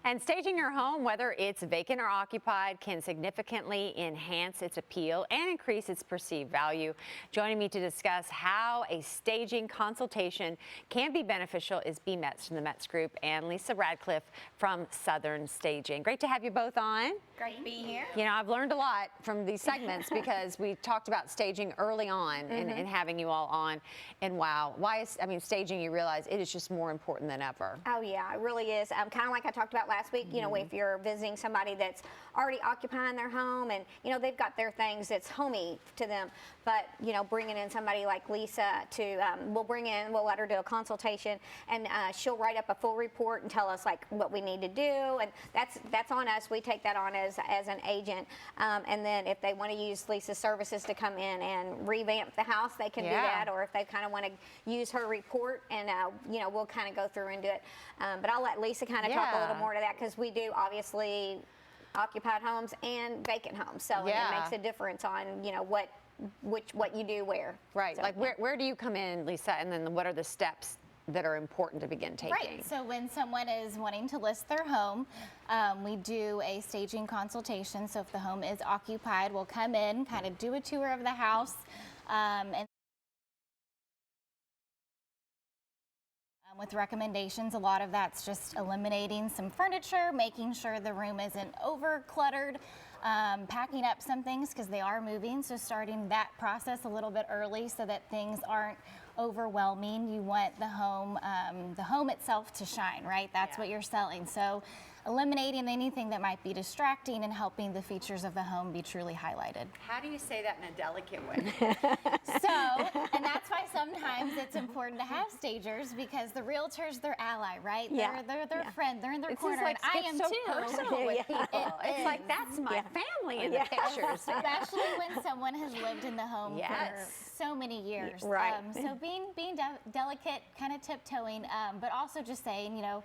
And staging your home, whether it's vacant or occupied, can significantly enhance its appeal and increase its perceived value. Joining me to discuss how a staging consultation can be beneficial is B. Metz from the Metz Group and Lisa Radcliff from Southern Staging. Great to have you both on. Great to be here. You know, I've learned a lot from these segments because we talked about staging early on and having you all on. And wow, staging, you realize it is just more important than ever. Oh yeah, it really is. Kind of like I talked about last week, you know, if you're visiting somebody that's already occupying their home and, you know, they've got their things that's homey to them, but, you know, bringing in somebody like Lisa to, we'll let her do a consultation and she'll write up a full report and tell us like what we need to do, and that's on us. We take that on as an agent, and then if they want to use Lisa's services to come in and revamp the house, they can do that, or if they kind of want to use her report, and you know, we'll kind of go through and do it. But I'll let Lisa kind of talk a little more to that, because we do obviously occupied homes and vacant homes, so it makes a difference on, you know, what you do where. Right. So, like where do you come in, Lisa, and then what are the steps that are important to begin taking? Right. So when someone is wanting to list their home, we do a staging consultation. So if the home is occupied, we'll come in, kind of do a tour of the house, and with recommendations. A lot of that's just eliminating some furniture, making sure the room isn't over cluttered, packing up some things because they are moving. So starting that process a little bit early so that things aren't overwhelming. You want the home itself to shine, right? That's what you're selling. So eliminating anything that might be distracting and helping the features of the home be truly highlighted. How do you say that in a delicate way? And that's why sometimes it's important to have stagers, because the realtor's their ally, right? They're their friend. They're in their corner, like, and I am so too. Personal with people. It's like, that's my family in the pictures. Especially when someone has lived in the home for so many years. Right. So being delicate, kind of tiptoeing, but also just saying, you know,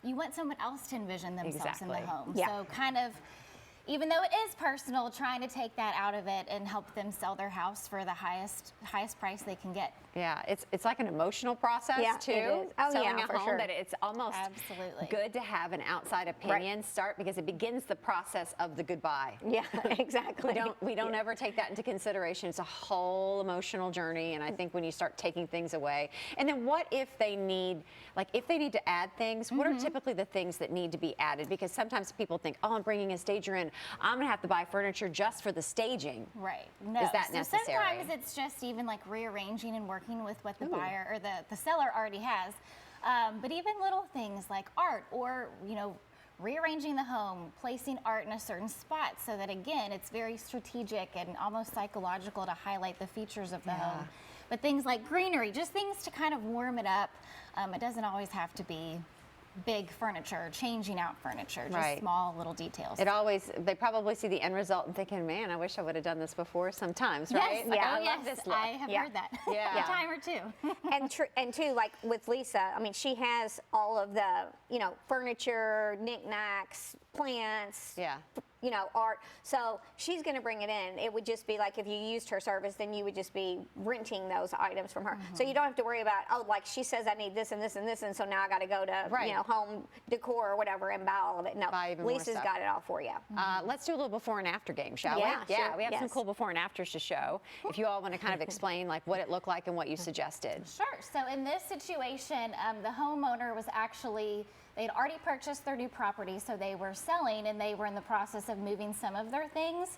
you want someone else to envision themselves in the home. So kind of, even though it is personal, trying to take that out of it and help them sell their house for the highest price they can get. Yeah, it's like an emotional process too. It is. Oh, selling yeah, a for home, sure. that it's almost good to have an outside opinion start, because it begins the process of the goodbye. Yeah, exactly. We don't ever take that into consideration. It's a whole emotional journey, and I think when you start taking things away, and then what if they need, if they need to add things, what are typically the things that need to be added? Because sometimes people think, oh, I'm bringing a stager in, I'm gonna have to buy furniture just for the staging. Right. No. Is that necessary? Sometimes it's just even like rearranging and working with what the buyer or the seller already has. But even little things like art, or, you know, rearranging the home, placing art in a certain spot so that, again, it's very strategic and almost psychological to highlight the features of the home. But things like greenery, just things to kind of warm it up. It doesn't always have to be big furniture, changing out furniture, just small little details. They probably see the end result and thinking, man, I wish I would have done this before sometimes, right? Yes, I love this look. I have heard that a time or two. and too, like with Lisa, I mean, she has all of the, you know, furniture, knickknacks, plants, you know, art. So she's going to bring it in. It would just be like if you used her service, then you would just be renting those items from her. So you don't have to worry about, oh, like she says I need this and this and this, and so now I got to go to, you know, home decor or whatever and buy all of it. No, Lisa's got it all for you. Let's do a little before and after game, shall we? Sure. We have some cool before and afters to show. If you all want to kind of explain like what it looked like and what you suggested. Sure. So in this situation, the homeowner was actually, they'd already purchased their new property, so they were selling and they were in the process of moving some of their things.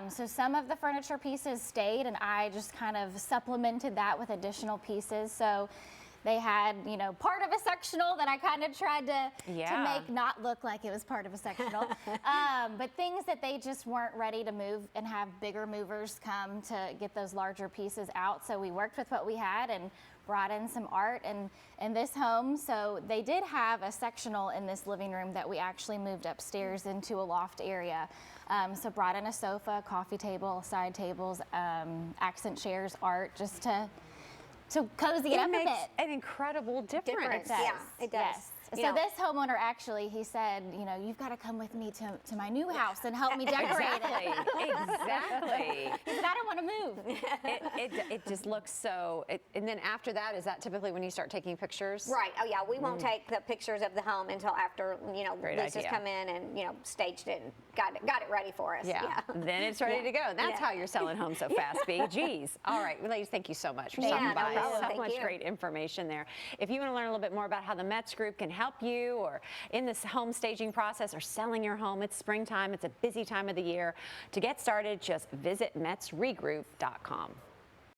So some of the furniture pieces stayed, and I just kind of supplemented that with additional pieces. So they had, you know, part of a sectional that I kind of tried to make not look like it was part of a sectional. But things that they just weren't ready to move and have bigger movers come to get those larger pieces out. So we worked with what we had and brought in some art in this home. So they did have a sectional in this living room that we actually moved upstairs into a loft area. So brought in a sofa, coffee table, side tables, accent chairs, art, just to cozy it up a bit. An incredible difference. Yeah, it does. So this homeowner actually, he said, you know, you've got to come with me to my new house and help me decorate it. Exactly. He said, I don't want to move. It just looks so, and then after that, is that typically when you start taking pictures? Right. Oh yeah. We won't take the pictures of the home until after, you know, Great Lisa's idea. come in and, you know, staged it and got it ready for us. Yeah. Then it's ready to go. That's how you're selling homes so fast, B. Geez. All right, well, ladies, thank you so much for stopping no by. problem. So Thank much you. great information there. If you want to learn a little bit more about how the Metz Group can help you or in this home staging process or selling your home, it's springtime. It's a busy time of the year. To get started, just visit metzregroup.com.